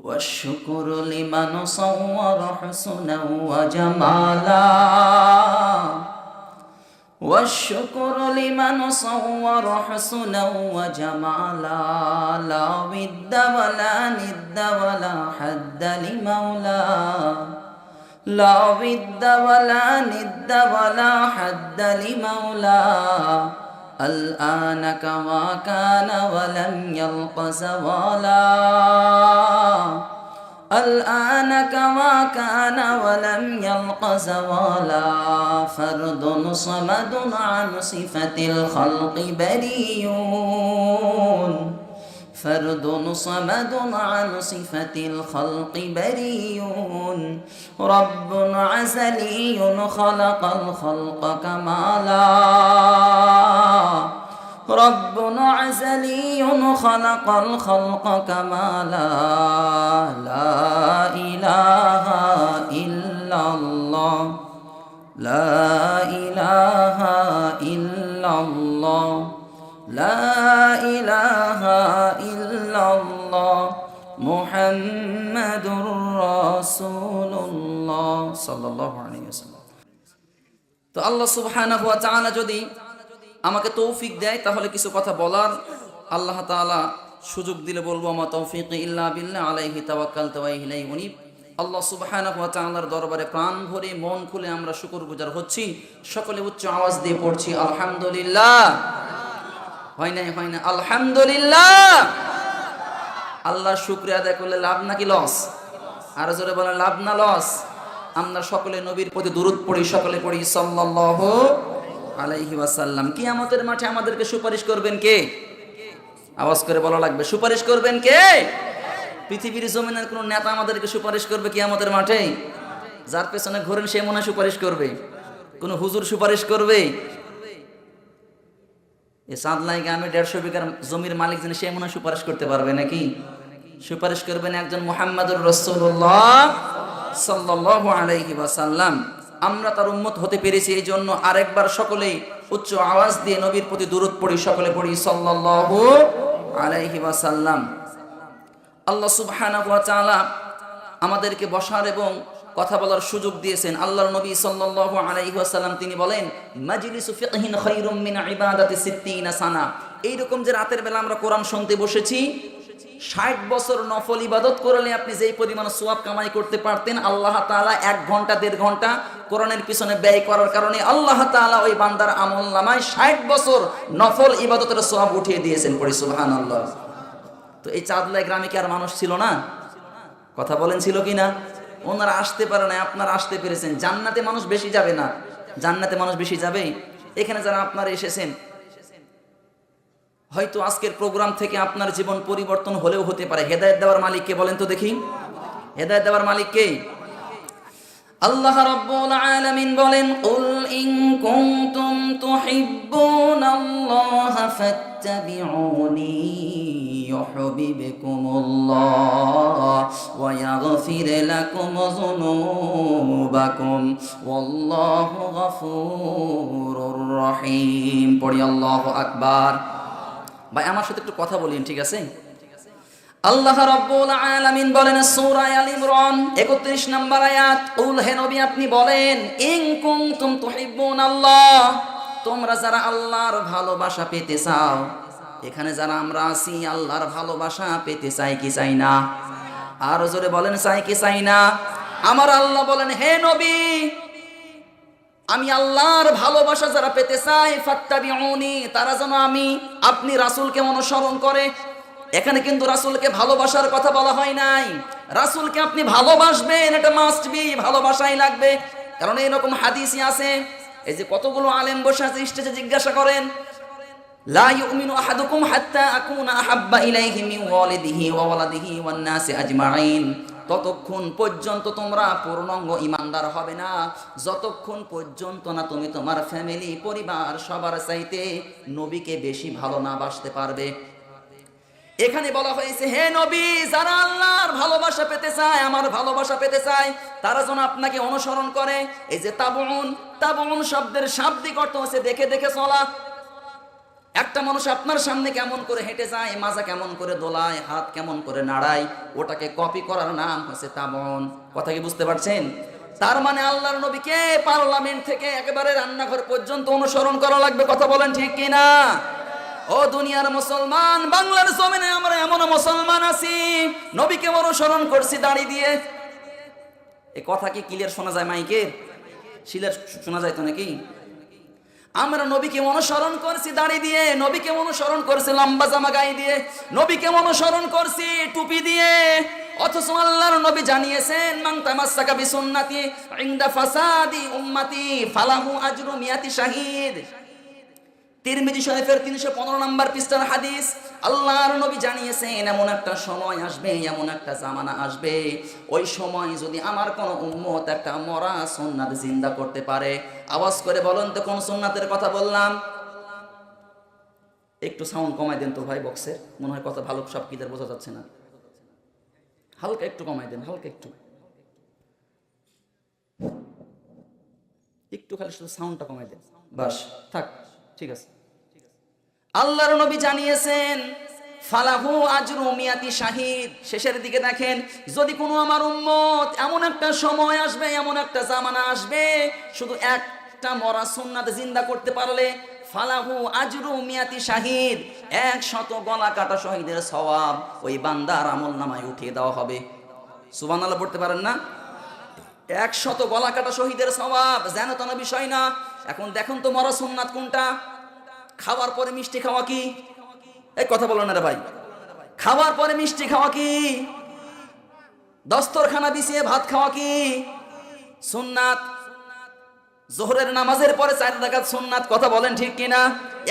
والشكر لمن صور حسنا وجمالا والشكر لمن صور حسنا وجمالا لا ود ولا ند ولا حد لمولاه لا ود ولا ند ولا حد لمولاه الآن كما كان ولم يلق زوالا الآن كما كان ولم يلق زوالا فرد صمد عن صفة الخلق بريون فرد صمد عن صفة الخلق بريون رب عزلي خلق الخلق كمالا رب عزلي خلق الخلق كمالا لا إله إلا الله لا إله إلا الله لا إله إلا الله محمد رسول الله صلى الله عليه وسلم। তো আল্লাহ সুবহানাহু ওয়া তাআলা যদি আমাকে তৌফিক দেয় তাহলে কিছু কথা বলার, আল্লাহ তাআলা সুযোগ দিলে বলবো মা তৌফিকি ইল্লা বিল্লাহ আলাইহি তাওয়াক্কালতু ওয়া ইলাইহি উনীব। আল্লাহ সুবহানাহু ওয়া তাআলার দরবারে প্রাণ ভরে মন খুলে আমরা শুকরগুজার হচ্ছি। সকলে উচ্চ আওয়াজ দিয়ে পড়ছি আলহামদুলিল্লাহ। হয় না আলহামদুলিল্লাহ। আল্লাহর শুকরিয়া আদায় করলে লাভ নাকি লস? আর জোরে বলেন লাভ না লস? আমরা সকলে নবীর প্রতি দুরূদ পড়ি, সকলে পড়ি সাল্লাল্লাহু আলাইহি ওয়াসাল্লাম। কিয়ামতের মাঠে আমাদেরকে সুপারিশ করবেন কে? আওয়াজ করে বলা লাগবে, সুপারিশ করবেন কে? পৃথিবীর জমিনের কোন নেতা আমাদেরকে সুপারিশ করবে কিয়ামতের মাঠে? যার পেছনে ঘোরেন সে মনে সুপারিশ করবে? কোন হুজুর সুপারিশ করবে? এই সাদলাই গ্রামে 150 বিঘার জমির মালিক যিনি সে মনে সুপারিশ করতে পারবে নাকি? সুপারিশ করবেন একজন মুহাম্মাদুর রাসূলুল্লাহ সাল্লাল্লাহু আলাইহি ওয়াসাল্লাম। আমরা তার উম্মত হতে পেরেছি, এই জন্য আরেকবার সকলেই উচ্চ আওয়াজ দিয়ে নবীর প্রতি দুরূদ পড়ি, সকলে পড়ি সাল্লাল্লাহু আলাইহি ওয়াসাল্লাম। আল্লাহ সুবহানাহু ওয়া তাআলা আমাদেরকে বসার এবং কথা বলার সুযোগ দিয়েছেন। আল্লাহর নবী সাল্লাল্লাহু আলাইহি ওয়াসাল্লাম তিনি বলেন মাজলিসু ফিকহিন খায়রুম মিন ইবাদাতি 60 সানা। এইরকম যে রাতের বেলা আমরা কোরআন শুনতে বসেছি, 60 বছর নফল ইবাদত করলে আপনি যেই পরিমাণ সওয়াব কামাই করতে পারতেন, আল্লাহ তাআলা 1 ঘন্টা 1.5 ঘন্টা কোরআনের পিছনে ব্যয় করার কারণে আল্লাহ তাআলা ওই বান্দার আমলনামায় 60 বছর নফল ইবাদতের সওয়াব উঠিয়ে দিয়েছেন। পড়ি সুবহানাল্লাহ। তো এই চাঁদলাই গ্রামে কি আর মানুষ ছিল না? কথা বলেন ছিল কি না? ওনারা আসতে পারে না, আপনারা আসতে পেরেছেন। জান্নাতে মানুষ বেশি যাবে না? জান্নাতে মানুষ বেশি যাবে। এখানে যারা আপনারা এসেছেন, হয়তো আজকের প্রোগ্রাম থেকে আপনার জীবন পরিবর্তন হলেও হতে পারে। হেদায়েত দেওয়ার মালিক কে বলেন তো দেখি? হেদায়েত দেওয়ার মালিক কে? আল্লাহ রাব্বুল আলামিন বলেন কুল ইন কুনতুম তুহিব্বুনাল্লাহা ফাত্তাবিউনি ইউহিব্বুকুমুল্লাহ ওয়া ইয়াগফির লাকুম যুনুবাকুম ওয়াল্লাহু গফুরুর রহিম। পড়ি আল্লাহু আকবার। ভাই আমার সাথে একটু কথা বলেন, ঠিক আছে? আল্লাহ রাব্বুল আলামিন বলেন সূরা আল ইমরান 31 নম্বর আয়াত, কুল হে নবী আপনি বলেন ইন কুনতুম তুহিব্বুনাল্লাহ, তোমরা যারা আল্লাহর ভালোবাসা পেতে চাও, এখানে যারা আমরা আছি আল্লাহর ভালোবাসা পেতে চাই কি চাই না? আর জোরে বলেন চাই কি চাই না? আমার আল্লাহ বলেন হে নবী আমি আল্লাহর ভালোবাসা যারা পেতে চায় ফাত্তাবিউনি, তারা যেন আপনি রাসূলকে অনুসরণ করে। এখানে কিন্তু রাসূলকে ভালোবাসার কথা বলা হয় নাই। রাসূলকে আপনি ভালোবাসবেন, এটা মাস্ট বি, ভালোবাসাই লাগবে। কারণ এইরকম হাদিসই আছে। এই যে কতগুলো আলেম বসে আছে স্টেজে, জিজ্ঞাসা করেন লা ইউমিনু আহাদুকুম হাত্তা আকুনা আহাব্বা ইলাইহি মিন ওয়ালিদিহি ওয়া ওয়ালাদিহি ওয়ান নাসি আজমাইন, ততক্ষণ পর্যন্ত তোমরা পূর্ণাঙ্গ ঈমানদার হবে না যতক্ষণ পর্যন্ত না তুমি তোমার ফ্যামিলি পরিবার সবার চাইতে নবীকে বেশি ভালো না বাসতে পারবে। এখানে বলা হয়েছে হে নবী যারা আল্লাহর ভালোবাসা পেতে চায়, আমার ভালোবাসা পেতে চায়, তারা যেন আপনাকে অনুসরণ করে। এই যে তাবউন, তাবউন শব্দের শাব্দিক অর্থ হচ্ছে দেখে দেখে চলা। একটা মানুষ আপনার সামনে কেমন করে হেঁটে যায়, মাজা কেমন করে দোলায়, হাত কেমন করে নাড়ায়, ওটাকে কপি করার নাম হচ্ছে তাবন। কথা কি বুঝতে পারছেন? তার মানে আল্লাহর নবীকে পার্লামেন্ট থেকে একেবারে রান্নাঘর পর্যন্ত অনুসরণ করা লাগবে। কথা বলেন ঠিক কিনা? ও দুনিয়ার মুসলমান, বাংলার জমিনে আমরা এমন মুসলমান আছি নবীকে অনুসরণ করছি দাড়ি দিয়ে। এই কথা কি ক্লিয়ার শোনা যায়? মাইকের শিলার শোনা যায় তো নাকি? আমরা নবীকে অনুসরণ করছি দাড়ি দিয়ে, নবীকে অনুসরণ করছি লম্বা জামা গায়ে দিয়ে, নবীকে অনুসরণ করছি টুপি দিয়ে। অথচ আল্লাহর নবী জানিয়েছেন, মান তামাসসাকা বিসুন্নতি ইনদা ফাসাদি উম্মতি ফালাহু আজরু মিয়াতি শাহিদ। তিরমিজি শরীফের 315 নম্বর পৃষ্ঠার হাদিস। আল্লাহর নবী জানিয়েছেন এমন একটা সময় আসবে, এমন একটা জামানা আসবে, ওই সময় যদি আমার কোন উম্মত একটা মরা সুন্নাত জিন্দা করতে পারে। আওয়াজ করে বলেন তো কোন সুন্নাতের কথা বললাম? একটু সাউন্ড কমাই দেন তো ভাই বক্সের, মনে হয় কথা ভালো সব কিদের বোঝা যাচ্ছে না। হালকা একটু কমাই দেন, হালকা একটু, একটু খালি শুধু সাউন্ডটা কমাই দেন, বাস থাক, ঠিক আছে। আল্লাহর নবী জানিয়েছেন ফালাহু আজরু মিয়াতি শাহিদ। শেষের দিকে দেখেন, যদি কোনো আমার উম্মত এমন একটা সময় আসবে, এমন একটা জামানা আসবে, শুধু একটা মরা সুন্নাত জিন্দা করতে পারলে ফালাহু আজরু মিয়াতি শাহিদ, 100 গলা কাটা শহীদের সওয়াব ওই বান্দার আমলনামায় উঠিয়ে দেওয়া হবে। সুবহানাল্লাহ পড়তে পারেন না? 100 গলা কাটা শহীদের সওয়াব যেন তেন বিষয় না। এখন দেখুন তো মরা সুন্নাত কোনটা? খাওয়ার পরে মিষ্টি খাওয়া কি? এই কথা বলো না রে ভাই। খাওয়ার পরে মিষ্টি খাওয়া কি? দস্তরখানা বিছিয়ে ভাত খাওয়া কি সুন্নাত? জোহরের নামাজের পরে 4 রাকাত সুন্নাত। কথা বলেন ঠিক কিনা?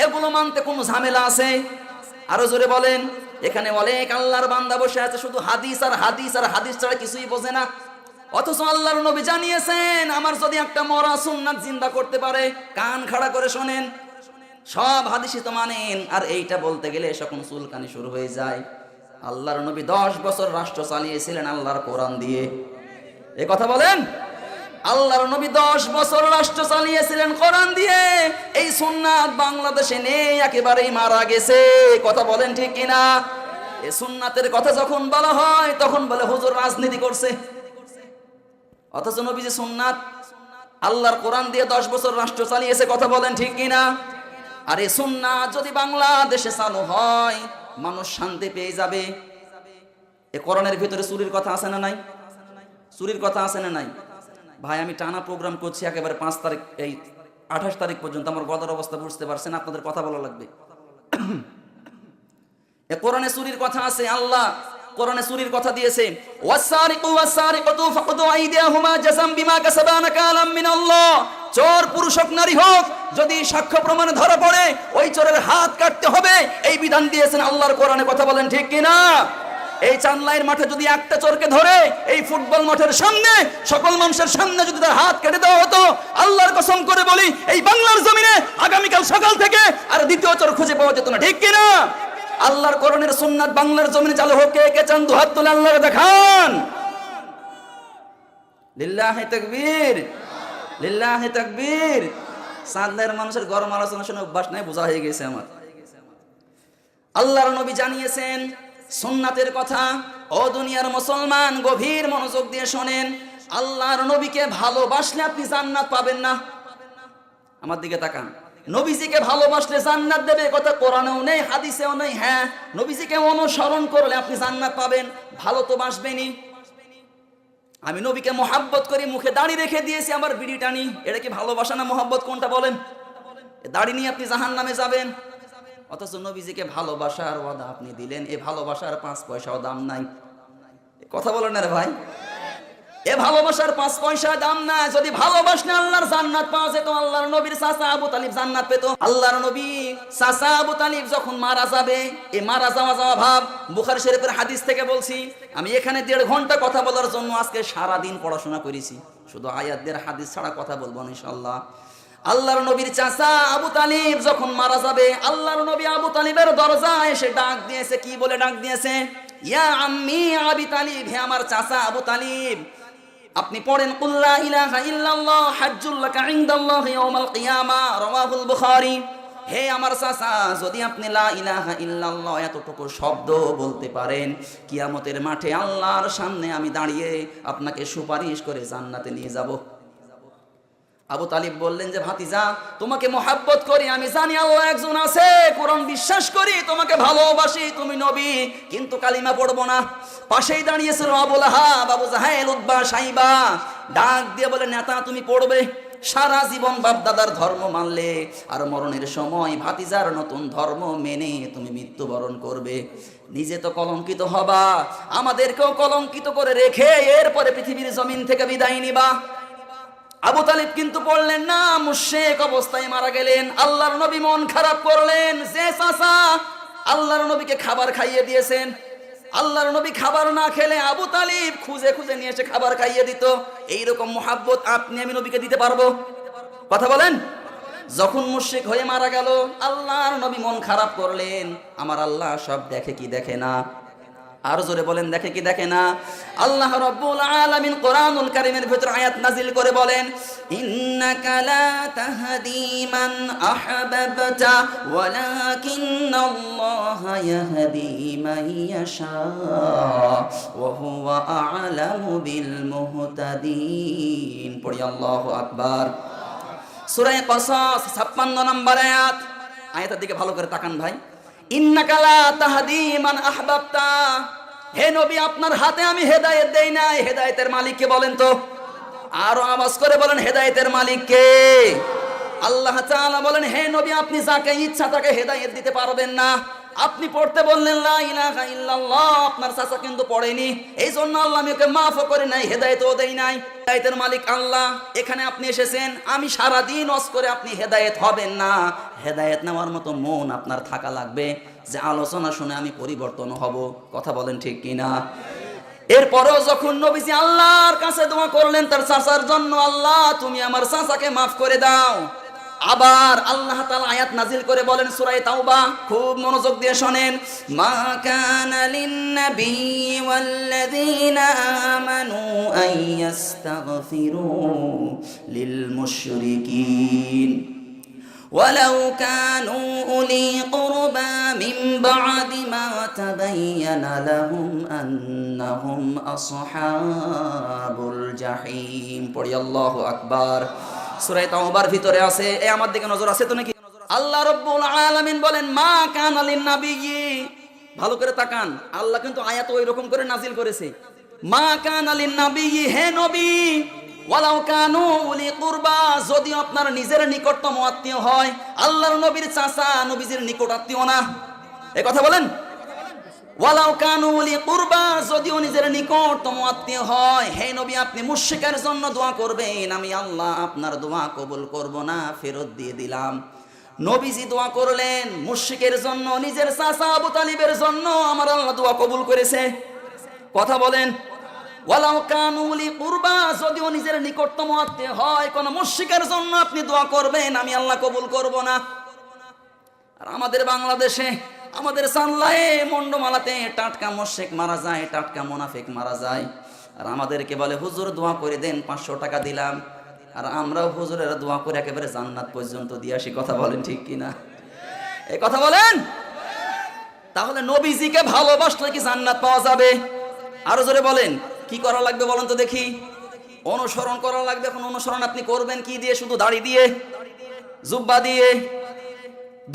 এগুলো মানতে কোনো ঝামেলা আছে? আরো জোরে বলেন। এখানে অনেক আল্লাহর বান্দা বসে আছে, শুধু হাদিস আর হাদিস আর হাদিস ছাড়া কিছুই বোঝে না। অথচ আল্লাহর নবী জানিয়েছেন, আমার যদি একটা মরা সুন্নাত জিন্দা করতে পারে, কান খাড়া করে শোনেন, সব হাদিসই তো মানেন, আর এইটা বলতে গেলে সকল চুলকানি শুরু হয়ে যায়। আল্লাহর নবী 10 বছর রাষ্ট্র চালিয়েছিলেন আল্লাহর কোরআন দিয়ে। এই কথা বলেন। আল্লাহর নবী 10 বছর রাষ্ট্র চালিয়েছিলেন কোরআন দিয়ে। এই সুন্নাত বাংলাদেশে নেই, একেবারেই মারা গেছে। কথা বলেন ঠিক কিনা? এই সুন্নাতের কথা যখন বলা হয় তখন বলে হুজুর রাজনীতি করছে। অথচ নবী যে সুন্নাত আল্লাহর কোরআন দিয়ে 10 বছর রাষ্ট্র চালিয়েছে। কথা বলেন ঠিক কিনা? আর এই সুন্নাত যদি বাংলাদেশে চালু হয়, মানুষ শান্তি পেয়ে যাবে। এই কোরআনের ভিতরে চুরির কথা আছে না নাই? চুরির কথা আছে না নাই? ভাই আমি টানা প্রোগ্রাম করছি একেবারে 5 তারিখ, এই 28 তারিখ পর্যন্ত। আমার গলার অবস্থা বুঝতে পারছেন, আপনাদের কথা বলা লাগবে। এই কোরআনে চুরির কথা আছে। আল্লাহ কোরআনে চুরির কথা দিয়েছে, ওয়াসারিকু ওয়াসারিকাতু ফাকুদু আইদিয়াহুমা জাযাম বিমা কাসাবা নাকালাম মিনাল্লাহ। চোর পুরুষ হোক নারী হোক, যদি সাক্ষ্য প্রমাণে ধরা পড়ে ওই চোরের হাত কাটতে হবে, এই বিধান দিয়েছেন আল্লাহর কোরআনে। কথা বলেন ঠিক কিনা? এই চাঁদলাইয়ের মাঠে যদি একটা চোরকে ধরে এই ফুটবল মাঠের সামনে সকল মানুষের সামনে যদি তার হাত কেটে দেওয়া হতো, আল্লাহর কসম করে বলি এই বাংলার জমিনে আগামীকাল সকাল থেকে আর দ্বিতীয় চোর খুঁজে পাওয়া যেত না। ঠিক কিনা? আল্লাহর কোরআনের সুন্নাত বাংলার জমিনে চালু হোক। কে চান দুহাত তুলে আল্লাহকে দেখান। লিল্লাহি তাকবীর, লিল্লাহি তাকবীর। চাঁদলাইয়ের মানুষের গরম আলোচনা শুনে অভ্যাস নাই, বোঝা হয়ে গেছে আমার। আল্লাহর নবী জানিয়েছেন সুন্নাতের কথা। ও দুনিয়ার মুসলমান, গভীর মনোযোগ দিয়ে শোনেন। আল্লাহর নবীকে ভালোবাসলে আপনি জান্নাত পাবেন না। আমার দিকে তাকান। নবীজিকে ভালোবাসলে জান্নাত দেবে, কথা কোরআনেও নেই, হাদিসেও নেই। হ্যাঁ, নবীজিকে অনুসরণ করলে আপনি জান্নাত পাবেন। ভালো তো বাসবেনই। আমি নবীকে মহাব্বত করি, মুখে দাড়ি রেখে দিয়েছি, আবার বিড়ি টানি, এটা কি ভালোবাসা না মহাব্বত? কোনটা বলেন? দাড়ি নিয়ে আপনি জাহান্নামে যাবেন। অথচ নবীজিকে ভালোবাসার ওয়াদা আপনি দিলেন, এ ভালোবাসার 5 পয়সাও দাম নাই। কথা বলেন না রে ভাই? এ ভালোবাসার 5 পয়সা দাম না। যদি ভালোবাসলে আল্লাহর জান্নাত পাওয়া যেত, আল্লাহর নবীর চাচা আবু তালিব জান্নাত পেত। আল্লাহর নবী চাচা আবু তালিব যখন মারা যাবে, এই মারা যাওয়া ভাব বুখারী শরীফের হাদিস থেকে বলছি। আমি এখানে 1.5 ঘন্টা কথা বলার জন্য আজকে সারা দিন পড়াশোনা করেছি, শুধু আয়াতদের হাদিস ছাড়া কথা বলবো না ইনশাআল্লাহ। আল্লাহর নবীর চাচা আবু তালিব যখন মারা যাবে, আল্লাহর নবী আবু তালিবের দরজায় এসে ডাক দিয়েছে। কি বলে ডাক দিয়েছে? ইয়া আম্মি আবি তালিব, হে আমার চাচা আবু তালিব, আপনি পড়েন কুল লা ইলাহা ইল্লাল্লাহ হাজ্জুল লাকা ইনদাল্লাহি ইয়াউমাল কিয়ামা, রাওয়াহুল বুখারী। হে আমার চাচা, যদি আপনি লা ইলাহা ইল্লাল্লাহ এতটুকু শব্দ বলতে পারেন, কিয়ামতের মাঠে আল্লাহর সামনে আমি দাঁড়িয়ে আপনাকে সুপারিশ করে জান্নাতে নিয়ে যাব। আবু তালিব বললেন যে ভাতিজা, তোমাকে মোহাব্বত করি, আমি জানি আল্লাহ একজন আছে, কোরআন বিশ্বাস করি, তোমাকে ভালোবাসি, তুমি নবী, কিন্তু কালিমা পড়বো না। পাশেই দাঁড়িয়েছিল আবু লাহাব, আবু জাহেল, উতবা, সাইবা। ডাক দিয়ে বলে, নেতা তুমি পড়বে, সারা জীবন বাপ দাদার ধর্ম মানলে, আর মরণের সময় ভাতিজার নতুন ধর্ম মেনে তুমি মৃত্যুবরণ করবে। নিজে তো কলঙ্কিত হবা, আমাদেরকেও কলঙ্কিত করে রেখে এরপরে পৃথিবীর জমিন থেকে বিদায় নিবা। আবু তালিব কিন্তু পড়লেন না, মুশরিক অবস্থায় মারা গেলেন। আল্লাহর নবী মন খারাপ করলেন, যে চাচা আল্লাহর নবীকে খাবার খাইয়ে দিয়েছেন, আল্লাহর নবী খাবার না খেলে আবু তালিব খুঁজে খুঁজে নিয়ে এসে খাবার খাইয়ে দিত। এইরকম মুহাব্বত আপনি আমি নবীকে দিতে পারবো? কথা বলেন। যখন মুশরিক হয়ে মারা গেল, আল্লাহর নবী মন খারাপ করলেন। আমার আল্লাহ সব দেখে কি দেখে না? আর জোরে বলেন, দেখে কি দেখে না? আল্লাহ রাব্বুল আলামিন কোরআনুল কারীমের ভিতর আয়াত নাজিল করে বলেন, ইন্নাকা লা তাহদি মান আহবাবতা ওয়ালাকিন্নাল্লাহা ইয়াহদি মান ইয়াশা ওয়া হুয়া আ'লামু বিল মুহতাদিন। পড়ি আল্লাহু আকবার। সূরা কসস 56 নম্বর আয়াত। আয়াতের দিকে ভালো করে তাকান ভাই। ইন্নাকা লা তাহদি মান আহবাবতা, হে নবী আপনার হাতে আমি হেদায়েত দেই নাই, হেদায়েতের মালিক কে বলেন তো? আরো আওয়াজ করে বলেন, হেদায়েতের মালিক কে? আল্লাহ তাআলা বলেন, হে নবী আপনি যাকে ইচ্ছা তাকে হেদায়েত দিতে পারবেন না। আপনি পড়তে বললেন লা ইলাহা ইল্লাল্লাহ, আপনার চাচা কিন্তু পড়েনি, এই জন্য আল্লাহ আমি ওকে মাফও করে নাই, হেদায়েতও দেই নাই। হেদায়েতের মালিক আল্লাহ। এখানে আপনি এসেছেন, আমি সারা দিন ওয়াজ করে আপনি হেদায়েত হবেন না। হেদায়েত নেওয়ার মতো মন আপনার থাকা লাগবে, যে আলোচনা শুনে আমি পরিবর্তন হব। কথা বলেন ঠিক কিনা? এরপরও যখন নবীজি আল্লাহর কাছে দোয়া করলেন তার চাচার জন্য, আল্লাহ তুমি আমার চাচাকে মাফ করে দাও, আবার আল্লাহ তাআলা আয়াত নাজিল করে বলেন সূরা তাওবা, খুব মনোযোগ দিয়ে শুনেন, মা কানা লিন-নাবিয়্যি ওয়াল্লাযীনা আমানু আন ইস্তাগফিরু লিল মুশরিকিন ওয়ালাউ কানু উলি কুরবা মিন বা'দি মা তাবায়্যানা লাহুম আন্নাহুম আসহাবুল জাহিম। পড়ি আল্লাহু আকবার। সূরা তাওবার ভিতরে আছে, এই আমার দিকে নজর আছে তো নাকি? আল্লাহ রাব্বুল আলামিন বলেন, মা কানা লিন-নাবিয়্যি, ভালো করে তাকান, আল্লাহ কিন্তু আয়াত ওই রকম করে নাজিল করেছে। মা কানা লিন-নাবিয়্যি, হে নবী, ওয়ালাউ কানু উলি কুরবা, যদি আপনার নিজের নিকটতম আত্মীয় হয়, আল্লাহর নবীর চাচা নবীজির নিকট আত্মীয় না, এই কথা বলেন। ওয়ালাউ কানু উলি কুরবা, যদিও নিজের নিকটতম আত্মীয় হয়, হে নবী আপনি মুশরিকের জন্য দোয়া করবেন, আমি আল্লাহ আপনার দোয়া কবুল করব না, ফেরত দিয়ে দিলাম। নবীজি দোয়া করলেন মুশরিকের জন্য, নিজের চাচা আবু তালিবের জন্য, আমার আল্লাহ দোয়া কবুল করেছে। কথা বলেন। ওয়ালাউ কানু উলি কুরবা, যদিও নিজের নিকটতম আত্মীয় হয়, কোন মুশরিকের জন্য আপনি দোয়া করবেন, আমি আল্লাহ কবুল করব না। আর আমাদের বাংলাদেশে, আমাদের সানলায়ে মন্ডমালাতে টাটকা মুশরিক মারা যায়, টাটকা মুনাফিক মারা যায়, আর আমাদেরকে বলে হুজুর দোয়া করে দেন, 500 টাকা দিলাম, আর আমরাও হুজুরের দোয়া করে একেবারে জান্নাত পর্যন্ত দিয়ে আসি। কথা বলেন ঠিক কিনা? এই কথা বলেন। তাহলে নবীজিকে ভালোবাসলে কি জান্নাত পাওয়া যাবে? আরো জোরে বলেন, কি করা লাগবে বলেন তো দেখি? অনুসরণ করা লাগবে। এখন অনুসরণ আপনি করবেন কি দিয়ে? শুধু দাড়ি দিয়ে, জুব্বা দিয়ে?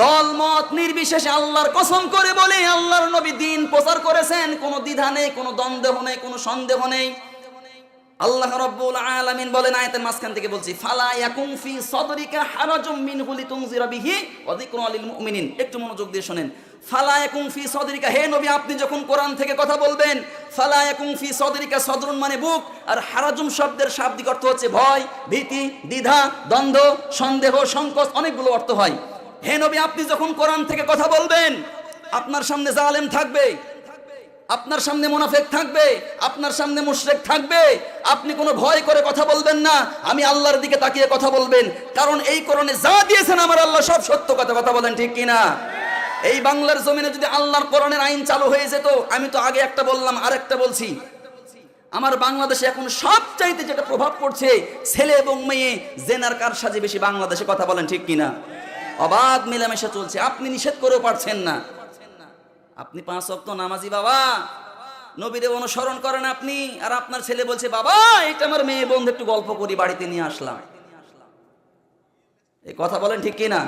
দল মত নির্বিশেষে আল্লাহর কসম করে বলে, আল্লাহর নবী দ্বীন প্রচার করেছেন, কোনো দ্বিধা নেই, কোনো দ্বন্দ্ব নেই, কোনো সন্দেহ নেই। আল্লাহ রাব্বুল আলামিন বলেন আয়াতের মাঝখান থেকে বলছি, ফালা ইয়াকুম ফি সাদরিকা হারাজুম মিনহু লিতুনজিরা বিহি ওয়া যিকরা লিল মুমিনিন। একটু মনোযোগ দিয়ে শুনেন। ফালা ইয়াকুম ফি সাদরিকা, হে নবী আপনি যখন কোরআন থেকে কথা বলবেন, ফালা ইয়াকুম ফি সাদরিকা, সদরুন মানে বুক, আর হারাজুম শব্দের শাব্দিক অর্থ হচ্ছে ভয়, ভীতি, দ্বিধা, দ্বন্দ্ব, সন্দেহ, সংকোচ, অনেকগুলো অর্থ হয়। হে নবী আপনি যখন কোরআন থেকে কথা বলবেন, আপনার সামনে জালেম থাকবে, আপনার সামনে মুনাফিক থাকবে, আপনার সামনে মুশরিক থাকবে, আপনি কোনো ভয় করে কথা বলবেন না, আমি আল্লাহর দিকে তাকিয়ে কথা বলবেন, কারণ এই কোরআনে যা দিয়েছেন আমার আল্লাহ সব সত্য কথা। কথা বলেন ঠিক কিনা? এই বাংলার জমিনে যদি আল্লাহর কোরআনের আইন চালু হয়ে যেত, আমি তো আগে একটা বললাম, আরেকটা বলছি, আমার বাংলাদেশে এখন সবচাইতে যেটা প্রভাব পড়ছে, ছেলে এবং মেয়ে জেনার কারসাজি বেশি বাংলাদেশে। কথা বলেন ঠিক কিনা? অবাধ মেলামেশা চলছে, আপনি নিষেধ করেও পারছেন না। আপনি 5 ওয়াক্ত নামাজি বাবা, নবীরে অনুসরণ করেন আপনি, আর আপনার ছেলে বলছে বাবা এটা আমার মেয়ে বন্ধু, একটু গল্প করি, বাড়িতে নিয়ে আসলাম। এই কথা বলেন ঠিক কিনা?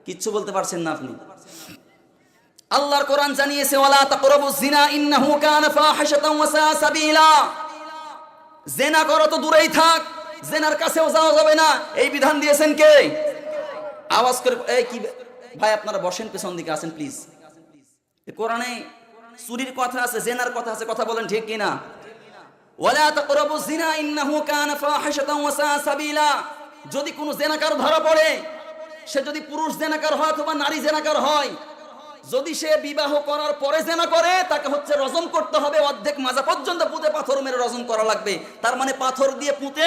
কিচ্ছু বলতে পারছেন না আপনি। আল্লাহর কোরআন জানিয়েছে ওয়ালা তাকরাবুজ জিনা ইন্নাহু কানা ফাহিশাতান ওয়া সাআ সাবিলা। জিনা করো তো দূরেই থাক, জিনার কাছেও যাওয়া যাবে না, এই বিধান দিয়েছেন কে? আওয়াজ করে এই কি ভাই, আপনারা বসেন, পেছন দিকে আসেন প্লিজ। এই কোরআনে চুরির কথা আছে, জিনার কথা আছে, কথা বলেন ঠিক কিনা? ওয়ালা তাকরাবুজ জিনা ইন্নাহু কানা ফাহিশাতান ওয়া সাআ সাবিলা। যদি কোনো জিনাকার ধরা পড়ে, সে যদি পুরুষ জিনাকার হয় অথবা নারী জিনাকার হয়, যদি সে বিবাহ করার পরে জেনা করে, তাকে হচ্ছে রজম করতে হবে, অর্ধেক মাজা পর্যন্ত পুঁতে পাথর মেরে রজম করা লাগবে। তার মানে পাথর দিয়ে পুঁতে,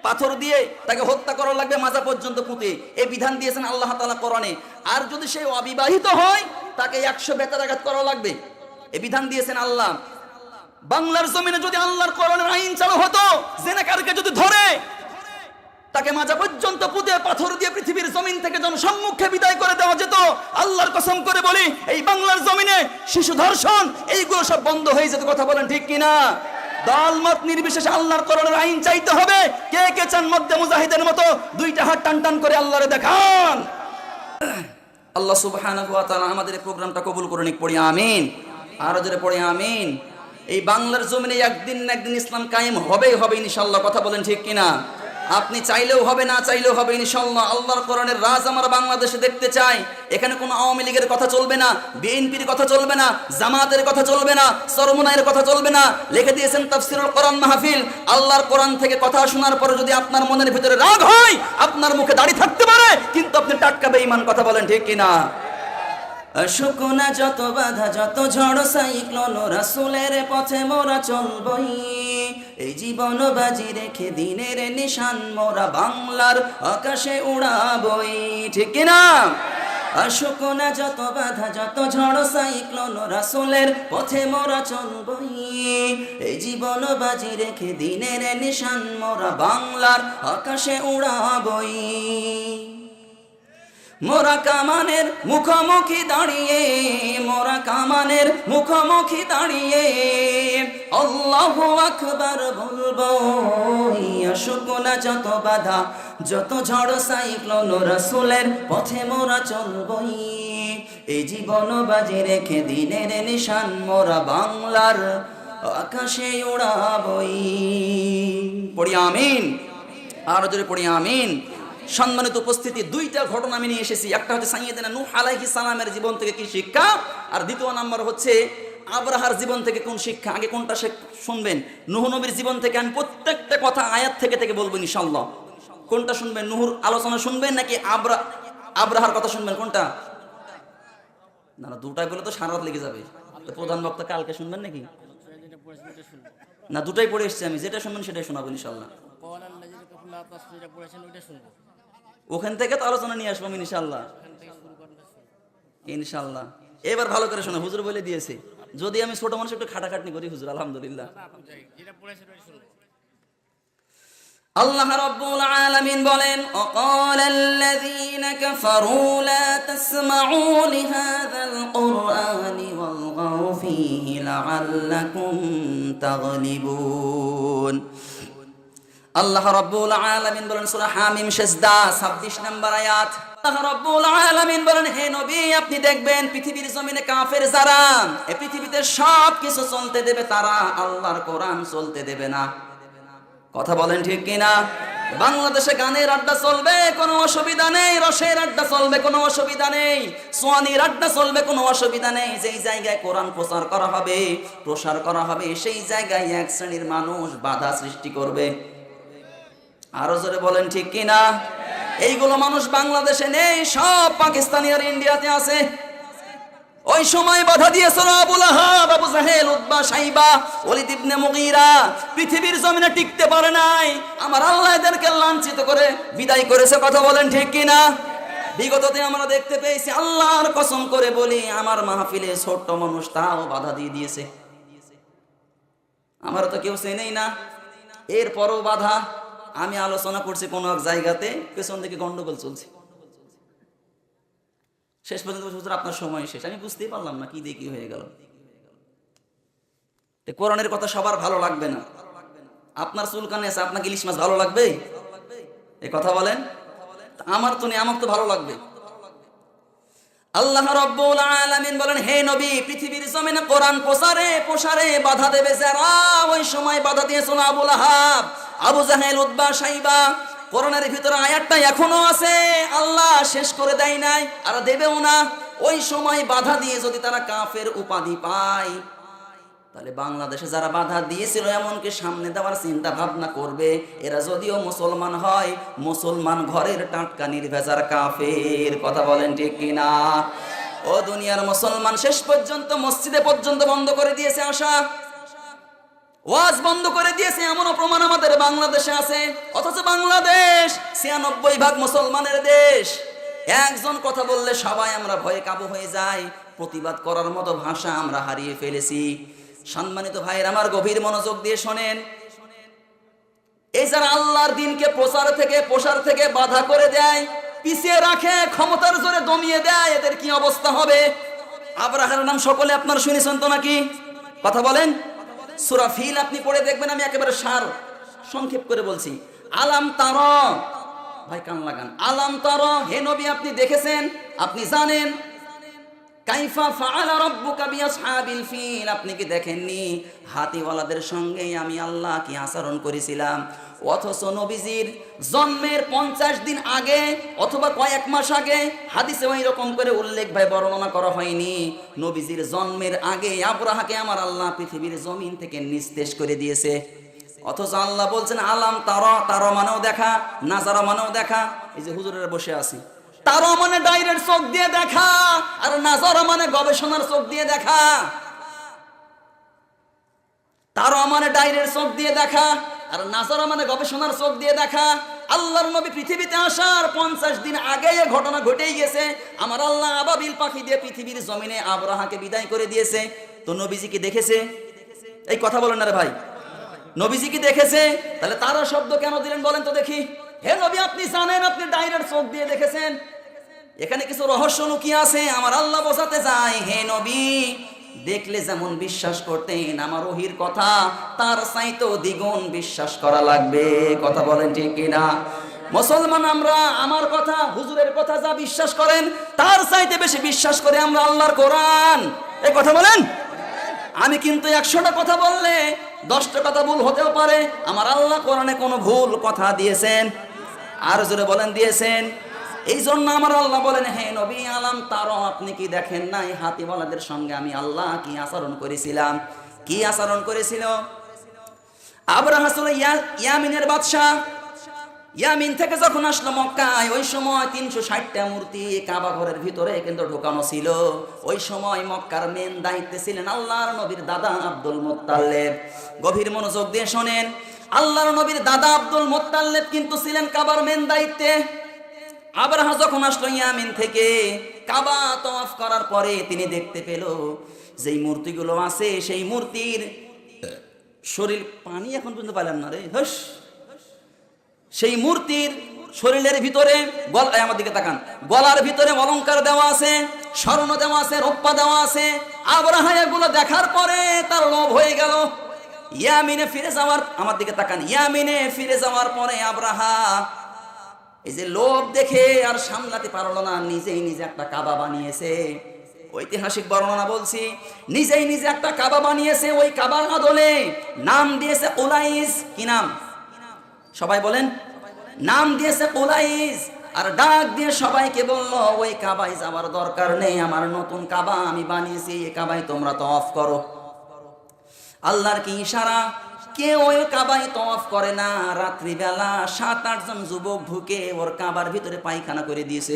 পাথর দিয়ে তাকে হত্যা করা লাগবে মাজা পর্যন্ত পুঁতে। এই বিধান দিয়েছেন আল্লাহ তাআলা কোরআনে। আর যদি সে অবিবাহিত হয়, তাকে 100 বেত্রাঘাত করা লাগবে, এই বিধান দিয়েছেন আল্লাহ। বাংলার জমিনে যদি আল্লাহর কোরআনের আইন চালু হতো, জেনাকারকে যদি ধরে তাকে মাজা পর্যন্ত পুঁতে পাথর দিয়ে পৃথিবীর জমিন থেকে জনসম্মুখে বিদায় করে দেওয়া যেত। আল্লাহর কসম করে বলি, এই বাংলার জমিনে শিশু ধর্ষণ এইগুলো সব বন্ধ হয়ে যেত। কথা বলেন ঠিক কিনা? দলমত নির্বিশেষে আল্লাহর কোরআনের আইন চাইতে হবে। কে কে চান মধ্যে মুজাহিদের মতো দুইটা হাত টান টান করে আল্লাহরে দেখান। আল্লাহ সুবহানাহু ওয়া তাআলা আমাদের এই প্রোগ্রামটা কবুল করে নিক, পড়ি আমিন। আরো জোরে পড়ি আমিন। এই বাংলার জমিনে একদিন না একদিন ইসলাম কায়েম হবেই হবে ইনশাআল্লাহ। কথা বলেন ঠিক কিনা? আপনি চাইলেও হবে, না চাইলেও হবে ইনশাআল্লাহ। আল্লাহর কোরআনের রাজ আমরা বাংলাদেশে দেখতে চাই। এখানে কোনো আওয়ামী লীগের কথা চলবে না, বিএনপির কথা চলবে না, জামাতের কথা চলবে না, চরমনাইয়ের কথা চলবে না। লিখে দিয়েছেন তাফসীরুল কোরআন মাহফিল। আল্লাহর কোরআন থেকে কথা শোনার পরে যদি আপনার মনের ভিতরে রাগ হয়, আপনার মুখে দাড়ি থাকতে পারে, কিন্তু আপনি টাটকা বেঈমান। কথা বলেন ঠিক কিনা? শুকনা যত বাধা, যত ঝড় সাইক্লোন, রাসূলের পথে মোরা চলবই। এই জীবন বাজি রেখে দিনের নিশান মোরা বাংলার আকাশে উড়াবই। ঠিক কিনা? শুকনা যত বাধা, যত ঝড় সাইক্লোন, রাসূলের পথে মোরা চলবই। এই জীবন বাজি রেখে দিনের নিশান মোরা বাংলার আকাশে উড়াবই। মোরা কামানের মুখোমুখি দাঁড়িয়ে, মোরা কামানের মুখোমুখি দাঁড়িয়ে আল্লাহু আকবার বলবো। শুকনা যত বাধা, যত ঝড় সাইক্লোন, রাসূলের পথে মোরা চলবই। এই জীবন বাজি রেখে দিনের নিশান মোরা বাংলার আকাশে উড়াবই। পড়ি আমিন। আর জোরে পড়ি আমিন। সম্মানিত উপস্থিতি, দুইটা ঘটনা আমি নিয়ে এসেছি। একটা হচ্ছে সাইয়েদনা নূহ আলাইহিস সালামের জীবন থেকে কি শিক্ষা, আর দ্বিতীয় নাম্বার হচ্ছে আব্রাহার জীবন থেকে কোন শিক্ষা। আগে কোনটা শুনবেন? নূহ নবীর জীবন থেকে আমি প্রত্যেকটা কথা আয়াত থেকে থেকে বলবো ইনশাআল্লাহ। কোনটা শুনবেন? নূহর আলোচনা শুনবেন নাকি আব্রাহার কথা শুনবেন? কোনটা? না না, দুটাই বলে তো সারা রাত লেগে যাবে। তো প্রধান বক্তা কালকে শুনবেন নাকি? না, দুটাই পড়ে এসেছি আমি, যেটা শুনবেন সেটাই শোনাবো ইনশাআল্লাহ। ওখান থেকে তো আলোচনা নিয়ে আসবো ইনশাআল্লাহ। ইনশাআল্লাহ এবার ভালো করে শোনো, হুজুর বলে দিয়েছে। যদি আমি ছোট মানুষ একটু খাটাখাটনি করি হুজুর, আলহামদুলিল্লাহ। আল্লাহ রাব্বুল আলামিন বলেন, ওয়াকালাল্লাযীনা কাফারু লা তাসমাউ লিহাযাল কুরআনি ওয়ালগাউ ফীহি লাআল্লাকুম তাগলিবুন। আল্লাহ রাব্বুল আলামিন বলেন সূরা হামিম সিজদা 26 নম্বর আয়াত। আল্লাহ রাব্বুল আলামিন বলেন, হে নবী আপনি দেখবেন পৃথিবীর জমিনে কাফের যারা, এই পৃথিবীতে সব কিছু চলতে দেবে তারা, আল্লাহর কোরআন চলতে দেবে না। কথা বলেন ঠিক কিনা? বাংলাদেশে গানের আড্ডা চলবে, কোনো অসুবিধা নেই। রসের আড্ডা চলবে, কোনো অসুবিধা নেই। সোয়ানির আড্ডা চলবে, কোনো অসুবিধা নেই। যেই জায়গায় কোরআন প্রচার করা হবে, প্রসার করা হবে, সেই জায়গায় এক শ্রেণীর মানুষ বাধা সৃষ্টি করবে। আরো জোরে বলেন ঠিক কিনা? এইগুলো মানুষ বাংলাদেশে নেই, সব পাকিস্তানি আর ইন্ডিয়াতে আছে। ওই সময় বাধা দিয়েছিল আবু লাহাব, আবু জাহেল, উতবা, শাইবা, ওলীদ ইবনে মুগীরা। পৃথিবীর জমিনে টিকতে পারে নাই। আমার আল্লাহ এদেরকে লাঞ্ছিত করে বিদায় করেছে। কথা বলেন ঠিক কিনা? বিগততে আমরা দেখতে পেয়েছি, আল্লাহর কসম করে বলি, আমার মাহফিলে ছোট্ট মানুষ তাও বাধা দিয়ে দিয়েছে। আমার তো কেউ চেনেই না, এরপরও বাধা। আমি আলোচনা করছি কোন এক জায়গাতে, পেছন থেকে গন্ডগোল চলছে। শেষ পর্যন্ত বলছে, হুজুর আপনার সময় শেষ। আমি বুঝতেই পারলাম না কি দিয়ে কি হয়ে গেল। কোরআনের কথা সবার ভালো লাগবে না। আপনার চুলকানে আছে, আপনাকে ইলিশ মাছ ভালো লাগবে? এই কথা বলেন। আমার তো নেই, আমার তো ভালো লাগবে। আল্লাহ রাব্বুল আলামিন বলেন, হে নবী, পৃথিবীর জমিনে কোরআন প্রসারে বাধা দেবে যারা, ওই সময় বাধা দিয়েছিল আবু লাহাব, আবু জাহেল, উতবা, সাইবা। কোরআনের ভিতরে আয়াতটা এখনো আছে, আল্লাহ শেষ করে দেয় নাই, আর দেবেও না। ওই সময় বাধা দিয়ে যদি তারা কাফের উপাধি পায়, তাহলে বাংলাদেশে যারা বাধা দিয়েছিল এমনকি সামনে দেওয়ার চিন্তা ভাবনা করবে। এরা যদিও মুসলমান হয়, মুসলমান ঘরের টাটকা নির্ভেজাল কাফের। কথা বলেন ঠিক কিনা? ও দুনিয়ার মুসলমান, শেষ পর্যন্ত মসজিদে পর্যন্ত বন্ধ করে দিয়েছে আসা, ওয়াজ বন্ধ করে দিয়েছে, এমনও প্রমাণ আমাদের বাংলাদেশে আছে। অথচ বাংলাদেশ ৯৬% মুসলমানের দেশ। একজন কথা বললে সবাই আমরা ভয়ে কাবু হয়ে যাই, প্রতিবাদ করার মতো ভাষা আমরা হারিয়ে ফেলেছি। সম্মানিত ভাইয়ের আমার, গভীর মনোযোগ দিয়ে শোনেন। এই যারা আল্লাহর দিনকে প্রসার থেকে বাধা করে দেয়, পিছিয়ে রাখে, ক্ষমতার জোরে দমিয়ে দেয়, এদের কি অবস্থা হবে? আবরাহার নাম সকলে আপনার শুনেছেন তো নাকি? কথা বলেন। সূরা ফিল আপনি পড়ে দেখবেন, আমি একেবারে সংক্ষেপ করে বলছি। আলাম তারা, ভাই কান লাগান, আলাম তারা, হে নবী আপনি দেখেছেন, আপনি জানেন, কাইফা ফাআলা রাব্বুকা বিআসহাবিল ফিল, আপনি কি দেখেননি হাতিওয়ালাদের সঙ্গে আমি আল্লাহ কি আচরণ করেছিলাম? অথচ নবীজির জন্মের 50 দিন আগে অথবা কয়েক মাস আগে হাদিসে ওই রকম করে উল্লেখ ভাই বর্ণনা করা হয়নি। নবীজির জন্মের আগে আবরাহাকে আমার আল্লাহ পৃথিবীর জমিন থেকে নিস্তেজ করে দিয়েছে। অথচ আল্লাহ বলছেন আলাম তারা, তারা মানেও দেখা, নাজারা মানেও দেখা। এই যে হুজুরেরা বসে আছি, তারা মানে ডাইরেক্ট চোখ দিয়ে দেখা, আর নাজারা মানে গবেষণার চোখ দিয়ে দেখা। তারা মানে ডাইরেক্ট চোখ দিয়ে দেখা, আর নাজারা মানে গবেষণার চোখ দিয়ে দেখা। আল্লাহর নবী পৃথিবীতে আসার 50 দিন আগে এই ঘটনা ঘটেই গেছে। আমার আল্লাহ আবাবিল পাখি দিয়ে পৃথিবীর জমিনে আবরাহাকে বিদায় করে দিয়েছে। তো নবীজি কি দেখেছে? এই কথা বলেন না রে ভাই, নবীজি কি দেখেছে? তাহলে তারা শব্দ কেন দিলেন বলেন তো দেখি। হে নবী আপনি জানেন, আপনি ডাইরেক্ট চোখ দিয়ে দেখেছেন, এখানে কিছু রহস্য লুকিয়ে আছে। আমার আল্লাহ বোঝাতে যায়, হে নবী দেখলে যেমন বিশ্বাস করতেন আমার ওহির কথা, তার চাইতেও দ্বিগুণ বিশ্বাস করা লাগবে। কথা বলেন ঠিক কিনা? মুসলমান আমরা আমার কথা, হুজুরের কথা যা বিশ্বাস করেন তার চাইতে বেশি বিশ্বাস করে আমরা আল্লাহর কোরআন। এই কথা বলেন। আমি কিন্তু 100টা কথা বললে 10টা কথা ভুল হতেও পারে। আমার আল্লাহ কোরআনে কোনো ভুল কথা দিয়েছেন? আর জোরে বলেন দিয়েছেন। এই জন্য আমার আল্লাহ বলেন, হে নবী আলাম তারা, আপনি কি দেখেন নাই হাতিওয়ালাদের সঙ্গে আমি আল্লাহ কি আচরণ করেছিলাম? কি আচরণ করেছিল? আবরাহা ছিল ইয়ামিনের বাদশা। ইয়ামিন থেকে যখন আসলো মক্কায়, ওই সময় 360টা মূর্তি কাবা ঘরের ভিতরে কিন্তু ঢোকানো ছিল। ওই সময় মক্কার মেন দায়িত্বে ছিলেন আল্লাহর নবীর দাদা আব্দুল মুত্তালিব। গভীর মনোযোগ দিয়ে শোনেন, আল্লাহর নবীর দাদা আব্দুল মুত্তালিব কিন্তু ছিলেন কাবার মেন দায়িত্বে। আবরাহা যখন আসলো ইয়ামিন থেকে, কাবা তওয়াফ করার পরে তিনি দেখতে পেল যেই মূর্তিগুলো আছে সেই মূর্তির শরীর, পানি এখন পর্যন্ত পাইলাম না রে, হস, সেই মূর্তির শরীরের ভিতরে আমার দিকে তাকান, গলার ভিতরে অলংকার দেওয়া আছে, স্বর্ণ দেওয়া আছে, রূপা দেওয়া আছে। আবরাহা এগুলো দেখার পরে তার লোভ হয়ে গেল। ইয়ামিনে ফিরে যাওয়ার, আমার দিকে তাকান, ইয়ামিনে ফিরে যাওয়ার পরে আবরাহা এই যে লোভ দেখে আর সামলাতে পারলো না, নিজেই নিজে একটা কাবা বানিয়েছে। ঐতিহাসিক বর্ণনা বলছি, নিজেই নিজে একটা কাবা বানিয়েছে। ওই কাবার আদলে নাম দিয়েছে কুলাইস। কি নাম? সবাই বলেন। নাম দিয়েছে কুলাইস। আর ডাক দিয়ে সবাইকে বলল, ওই কাবায় যাওয়ার দরকার নেই, আমার নতুন কাবা আমি বানিয়েছি, এই কাবায় তোমরা তওয়াফ করো। আল্লাহর কি ইশারা, কেউ ওই কাবায় তওয়াফ করে না। রাত্রিবেলা 7-8 জন যুবক ঢুকে ওর কাবার ভিতরে পায়খানা করে দিয়েছে।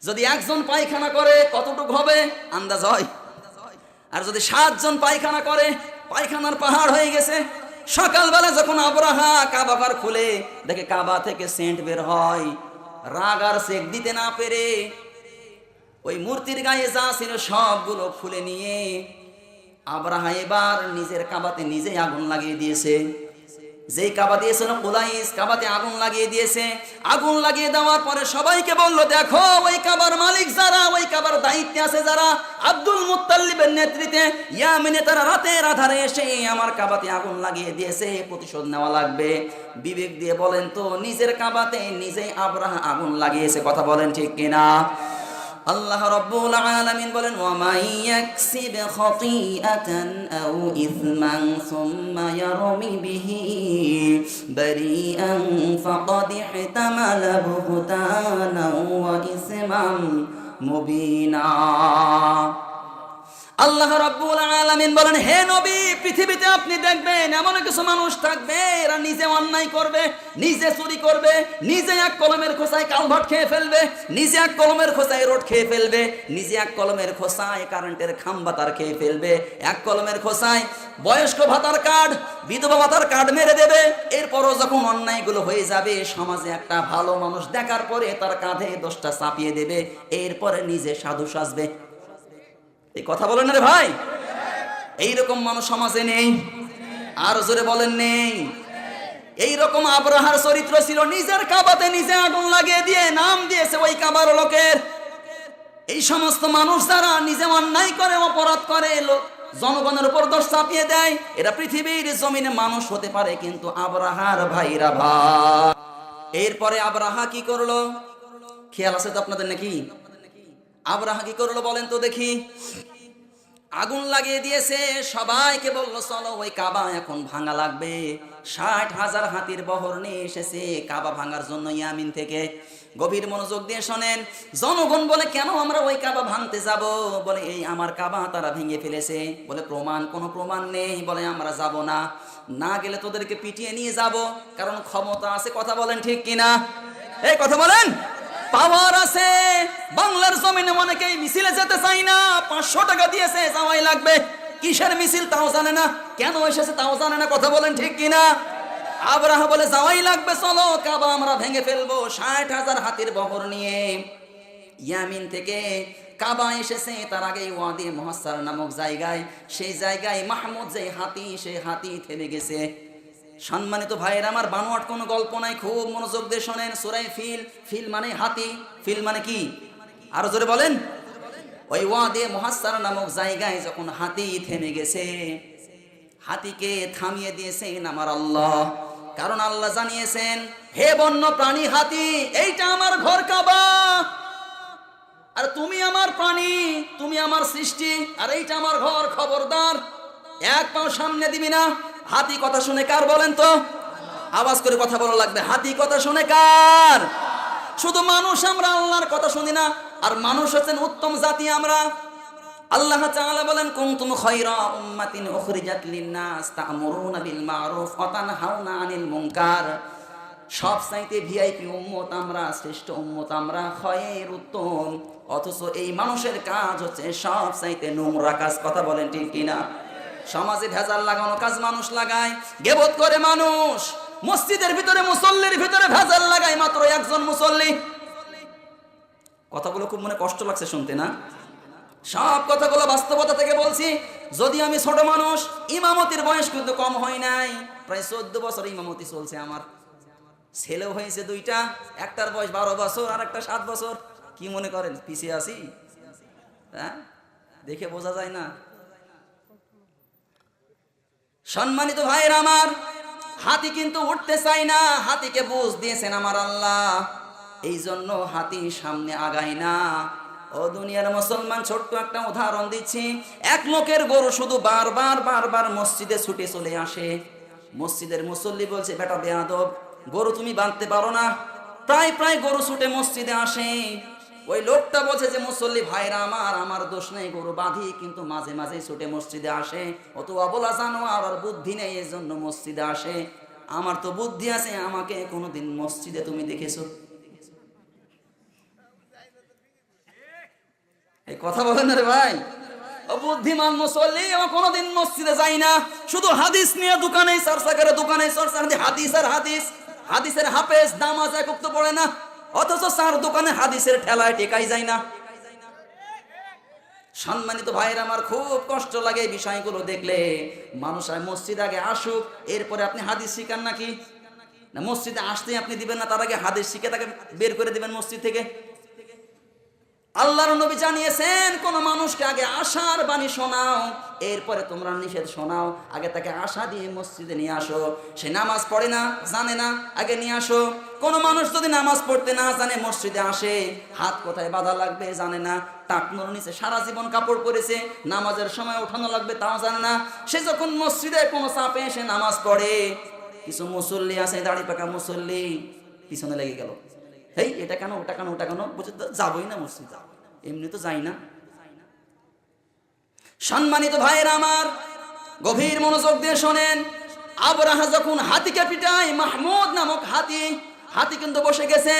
যদি একজন পায়খানা করে কতটুকু হবে আন্দাজ হয়? আর যদি 7 জন পায়খানা করে, পায়খানার পাহাড় হয়ে গেছে। সকালবেলা যখন আবরাহা কাবা ঘর খুলে দেখে কাবা থেকে সেন্ট বের হয়, রাগ আর সেক দিতে না পেরে ওই মূর্তির গায়ে যা ছিল সবগুলো খুলে নিয়ে আবরাহা এবার নিজের কাবাতে নিজেই আগুন লাগিয়ে দিয়েছে। যেই কাবা দিয়েছিল কুলাইস, কাবাতে আগুন লাগিয়ে দিয়েছে। আগুন লাগিয়ে দেওয়ার পরে সবাইকে বলল, দেখো ওই কাবার মালিক যারা, ওই কাবার দায়িত্বে আছে যারা, আব্দুল মুত্তালিবের নেতৃত্বে ইয়ামেনে তারা রাতের আধারে এসে আমার কাবাতে আগুন লাগিয়ে দিয়েছে, প্রতিশোধ নেওয়া লাগবে। বিবেক দিয়ে বলেন তো, নিজের কাবাতে নিজেই আবরাহা আগুন লাগিয়েছে, কথা বলেন ঠিক কিনা? আল্লাহ রাব্বুল আলামিন বলেন, ওয়া মান ইয়াকসিব খাতিআতান আও ইসমান সুম্মা ইয়ারমি বিহি বারিআন ফাকাদ ইহতামালা বুহতানা ওয়া ইসমান মুবিনা। আল্লাহ রাব্বুল আলামিন বলেন, হে নবী, পৃথিবীতে আপনি দেখবেন এমন কিছু মানুষ থাকবে, এরা নিজে অন্যায় করবে, নিজে চুরি করবে, নিজে এক কলমের খোসায় কালভার্ট খেয়ে ফেলবে, নিজে এক কলমের খোসায় রোড খেয়ে ফেলবে, নিজে এক কলমের খোসায় কারেন্টের খাম্বা তার খেয়ে ফেলবে, এক কলমের খোসায় বয়স্ক ভাতার কার্ড, বিধবা ভাতার কার্ড মেরে দেবে। এরপরও যখন অন্যায়গুলো হয়ে যাবে, সমাজে একটা ভালো মানুষ দেখার পরে তার কাঁধে দোষটা চাপিয়ে দেবে, এরপরে নিজে সাধু সাজবে। এই কথা বলেন না রে ভাই? এইরকম মানুষ সমাজে নেই? আর জোরে বলেন নেই? এইরকম আবরাহার চরিত্র ছিল, নিজের কাবাতে নিজে আগুন লাগিয়ে দিয়ে নাম দিয়েছে ওই কাবার লোকের। এই সমস্ত মানুষ যারা নিজে অন্যায় করে, অপরাধ করে, জনগণের উপর দোষ চাপিয়ে দেয়, এরা পৃথিবীর জমিনে মানুষ হতে পারে, কিন্তু আবরাহার ভাইরা ভাই। এরপরে আবরাহা কি করলো খেয়াল আছে তো আপনাদের নাকি? আবরাহা কি করলো বলেন তো দেখি? আগুন লাগিয়ে দিয়েছে, সবাইকে বললো চলো ওই কাবা এখন ভাঙা লাগবে। 60,000 হাতির বহর নিয়ে এসেছে কাবা ভাঙার জন্য ইয়ামিন থেকে। গভীর মনোযোগ দিয়ে শোনেন। জনগণ বলে, কেন আমরা ওই কাবা ভাঙতে যাব? বলে, এই আমার কাবা তারা ভেঙে ফেলেছে। বলে, প্রমাণ? কোনো প্রমাণ নেই। বলে, আমরা যাব না, না গেলে তোদেরকে পিটিয়ে নিয়ে যাব, কারণ ক্ষমতা আছে, কথা বলেন ঠিক কিনা? এই কথা বলেন, পাওয়ার আছে। বাংলার জমিনে অনেকেই মিছিলে যেতে চাই না, 500 টাকা দিয়েছে যাওয়াই লাগবে। কিসের মিছিল তাও জানে না, কেন এসেছে তাও জানে না, কথা বলেন ঠিক কিনা? আবরাহা বলে, যাওয়াই লাগবে, চলো কাবা আমরা ভেঙে ফেলবো। 60,000 হাতির বহর নিয়ে ইয়ামিন থেকে কাবা এসেছে। তার আগে ওয়াদি মুহাসসার নামক জায়গায়, সেই জায়গায় মাহমুদ যে হাতি, সেই হাতি থেমে গেছে। সম্মানিত ভাইয়ের আমার, বানোয়াট কোনো গল্প নাই, খুব মনোযোগ দিয়ে শোনেন। সূরা ফিল, ফিল মানে হাতি, ফিল মানে কি? আরো জোরে বলেন। ওই ওয়াদি মুহাসসার নামক জায়গায় যখন হাতি থেমে গেছে, হাতিকে থামিয়ে দিয়েছেন আমার আল্লাহ। কারণ আল্লাহ জানিয়েছেন, হে বন্য প্রাণী হাতি, এইটা আমার ঘর কাবা, আর তুমি আমার প্রাণী, তুমি আমার সৃষ্টি, আর এইটা আমার ঘর, খবরদার এক পাও সামনে দিবি না। হাতি কথা শুনে কার বলেন তো? আওয়াজ করে কথা বলা লাগবে। হাতি কথা শুনে কার? শুধু মানুষ আমরা আল্লাহর কথা শুনি না, আর মানুষ হচ্ছেন উত্তম জাতি আমরা। আল্লাহ তাআলা বলেন, কুনতুম খায়রা উম্মাতিন উখরিজাত লিন-নাস তা'মুরুনা বিল মা'রুফ ওয়া তানহাউনা আনিল মুনকার। সব চাইতে ভিআইপি উম্মত আমরা, শ্রেষ্ঠ উম্মত আমরা, খয়ের উত্তম, অথচ এই মানুষের কাজ হচ্ছে সব চাইতে নোংরা কাজ, কথা বলেন ঠিক কিনা? সমাজে ভেজাল লাগানো কাজ মানুষ লাগায়, গীবত করে মানুষ, মসজিদের ভিতরে মুসল্লির ভিতরে ভেজাল লাগায় মাত্র একজন মুসল্লি। কথাগুলো খুব মনে কষ্ট লাগছে শুনতে না? সব কথাগুলো বাস্তবতা থেকে বলছি। যদি আমি ছোট মানুষ, ইমামতির বয়স কিন্তু কম হয় নাই, প্রায় 14 বছর ইমামতি চলছে আমার। ছেলেও হয়েছে 2টা, একটার বয়স 12 বছর আর একটা 7 বছর। কি মনে করেন পিছিয়ে আছি? হ্যাঁ, দেখে বোঝা যায় না? সম্মানিত ভাইয়ের আমার, হাতি কিন্তু উঠতে চাই না, হাতিকে বুঝ দিয়েছেন আমার আল্লাহ, এই জন্য হাতি সামনে আগায় না। ও দুনিয়ার মুসলমান, ছোট্ট একটা উদাহরণ দিচ্ছি। এক লোকের গরু শুধু বারবার বারবার মসজিদে ছুটে চলে আসে। মসজিদের মুসল্লি বলছে, বেটা বেয়াদব, গরু তুমি বাঁধতে পারো না? প্রায় প্রায় গরু ছুটে মসজিদে আসে। ওই লোকটা বলছে যে, মুসল্লি ভাইরা আমার, আমার দোষ নেই, গরু বাঁধি, কিন্তু মাঝে মাঝে ছুটে মসজিদে আসে, অত অবলা জানোয়ার, আর বুদ্ধি নেই, এই জন্য মসজিদে আসে। আমার তো বুদ্ধি আছে, আমাকে কোনোদিন মসজিদে তুমি দেখেছো? এই কথা বলেন রে ভাই। বুদ্ধিমান মুসল্লি আমার কোনোদিন মসজিদে যাই না, শুধু হাদিস নিয়ে দোকানে চর্চা করে, দোকানে চর্চা করে, হাদিস আর হাদিস, হাদিসের হাফেজ, নামাজ একক তো পড়ে না, অথচ 4 দোকানে হাদিসের ঠেলায় টেকাই যায় না। সম্মানিত ভাইয়ের আমার, খুব কষ্ট লাগে এই বিষয়গুলো দেখলে। মানুষ আর মসজিদ আগে আসুক, এরপরে আপনি হাদিস শিখান নাকি? না, মসজিদে আসতে আপনি দিবেন না, তার আগে হাদিস শিখে তাকে বের করে দিবেন মসজিদ থেকে? আল্লাহর নবী জানিয়েছেন, কোন মানুষকে আগে আশার বাণী শোনাও, এরপরে তোমরা নিষেধ শোনাও। আগে তাকে আশা দিয়ে মসজিদে নিয়ে আসো। সে নামাজ পড়ে না, জানে না, আগে নিয়ে আসো। কোন মানুষ যদি নামাজ পড়তে না জানে মসজিদে আসে, হাত কোথায় বাঁধা লাগবে জানে না, টাকনোর নিচে সারা জীবন কাপড় পরেছে, নামাজের সময় ওঠানো লাগবে তাও জানে না, সে যখন মসজিদে কোনো চাপে এসে নামাজ পড়ে, কিছু মুসল্লি আছে দাড়ি পাকা মুসল্লি, পিছনে লেগে গেল, এই এটা কেন, ওটা কেন, ওটা কেন, বুঝে তো যাবই না মসজিদ, এমনি তো যাই না। সম্মানিত ভাইয়েরা আমার, গভীর মনোযোগ দিয়ে শোনেন। আবরাহা যখন হাতিকে পিটায়, মাহমুদ নামক হাতি কিন্তু বসে গেছে।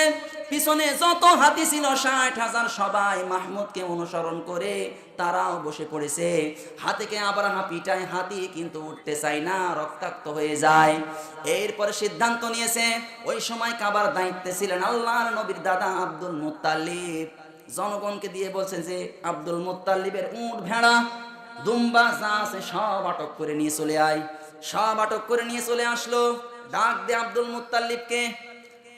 পিছনে যত হাতি ছিল ৬০,০০০ সবাই মাহমুদকে অনুসরণ করে তারাও বসে পড়েছে। হাতিকে আবরাহা পিটায়, হাতি কিন্তু উঠতে চায় না, রক্তাক্ত হয়ে যায়। এরপরে সিদ্ধান্ত নিয়েছে, ওই সময় কাবার দায়িত্বে ছিলেন আল্লাহর নবীর দাদা আব্দুল মুত্তালিব। জনগণকে দিয়ে বলছে যে আব্দুল মুত্তালিবের উট, ভেড়া, দুম্বা যা আছে সব আটক করে নিয়ে চলে আয়। সব আটক করে নিয়ে চলে আসলো। ডাক দে আব্দুল মুত্তালিবকে।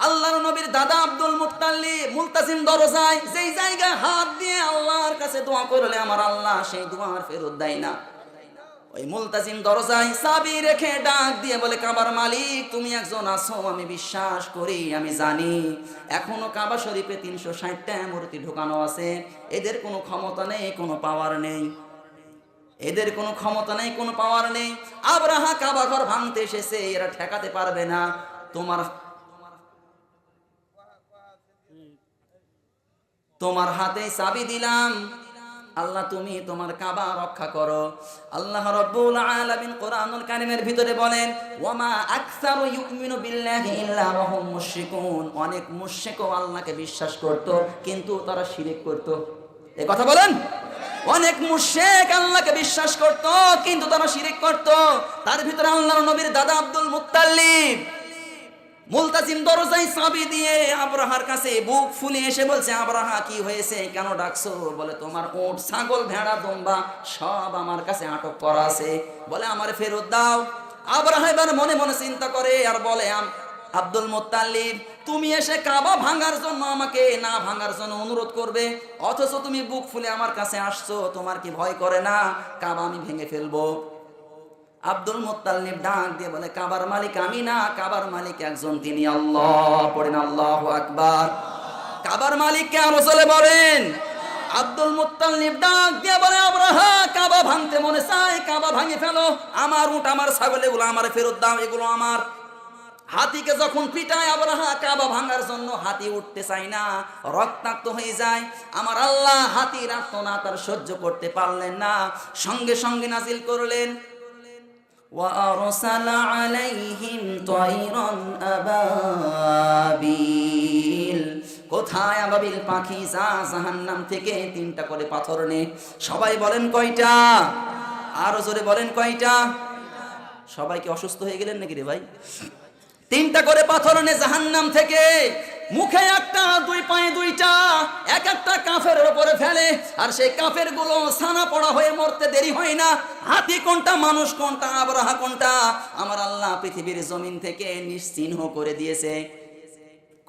আল্লাহর নবীর দাদা আব্দুল মুত্তালিব মুলতাজিম দরজায়, যেই জায়গায় হাত দিয়ে আল্লাহর কাছে দোয়া করলে আমার আল্লাহ সেই দোয়ার ফেরত দেয় না, ওই মুলতাজিম দরজায় চাবি রেখে ডাক দিয়ে বলে, কাবার মালিক তুমি একজন আছো, আমি বিশ্বাস করি, আমি জানি এখনো কাবা শরীফে ৩৬০টা মূর্তি ঢোকানো আছে। এদের কোনো ক্ষমতা নেই, কোনো পাওয়ার নেই, এদের কোনো ক্ষমতা নেই, কোনো পাওয়ার নেই। আবরাহা কাবা ঘর ভাঙতে এসেছে, এরা ঠেকাতে পারবে না। তোমার হাতে চাবি দিলাম, আল্লাহ তুমি তোমার কাবা রক্ষা করো। আল্লাহ রাব্বুল আলামিন কোরআনুল কারীমের ভিতরে বলেন, ওয়ামা আকসারু ইউমিনু বিল্লাহি ইল্লা ওয়া হুম মুশরিকুন। অনেক মুশরিকও আল্লাহকে বিশ্বাস করত, কিন্তু তারা শিরক করত। এই কথা বলেন, অনেক মুশরিক আল্লাহকে বিশ্বাস করত, কিন্তু তারা শিরক করত। তার ভিতরে আল্লাহর নবীর দাদা আব্দুল মুত্তালিব মুলতাজিম দরজায় চাবি দিয়ে আবরাহার কাছে বুক ফুলে এসে বলছে, আবরাহা কি হয়েছে, কেন ডাকছো? বলে, তোমার উট, ছাগল, ভেড়া, দুম্বা সব আমার কাছে আটক করা আছে, বলে আমার ফেরত দাও। আবরাহা এবার মনে মনে চিন্তা করে আর বলে, আব্দুল মুত্তালিব তুমি এসে কাবা ভাঙার জন্য আমাকে না ভাঙার জন্য অনুরোধ করবে, অথচ তুমি বুক ফুলে আমার কাছে আসছো, তোমার কি ভয় করে না কাবা আমি ভেঙে ফেলবো? আব্দুল মুত্তালিব ডাক দিয়ে বলে, কাবার মালিক আমি না, কাবার মালিক একজন, তিনি আল্লাহ। পড়েন আল্লাহু আকবার। কাবার মালিককে আরো চলে বলেন। আব্দুল মুত্তালিব ডাক দিয়ে বলে, আবরাহা কাবা ভাঙতে মনে চায়, কাবা ভাঙে ফেলো, আমার উট, আমার ছাগল, এগুলো আমার ফেরত দাও, এগুলো আমার। হাতিকে যখন পিটায় আবরাহা কাবা ভাঙার জন্য, হাতি উঠতে চায় না, রক্তাক্ত হয়ে যায়। আমার আল্লাহ হাতির আর্তনাদ আর সহ্য করতে পারলেন না, সঙ্গে সঙ্গে নাজিল করলেন, وَأَرْسَلَ عَلَيْهِمْ طَيْرًا أَبَابِيلَ। কোথায় আবাবিল পাখি, যা জাহান্নাম থেকে 3টা করে পাথর নে। সবাই বলেন কয়টা? আরো জোরে বলেন কয়টা? সবাই কি অসুস্থ হয়ে গেলেন নাকি রে ভাই? 3টা করে পাথর নে জাহান্নাম থেকে, মুখে একটা, দুই পায়ে 2টা, এক একটা কাফেরের উপরে ফেলে। আর সেই কাফের গুলো ছানা পড়া হয়ে মরতে দেরি হয় না। হাতি কোনটা, মানুষ কোনটা, আবরাহা কোনটা, আমার আল্লাহ পৃথিবীর জমিন থেকে নিশ্চিহ্ন করে দিয়েছে।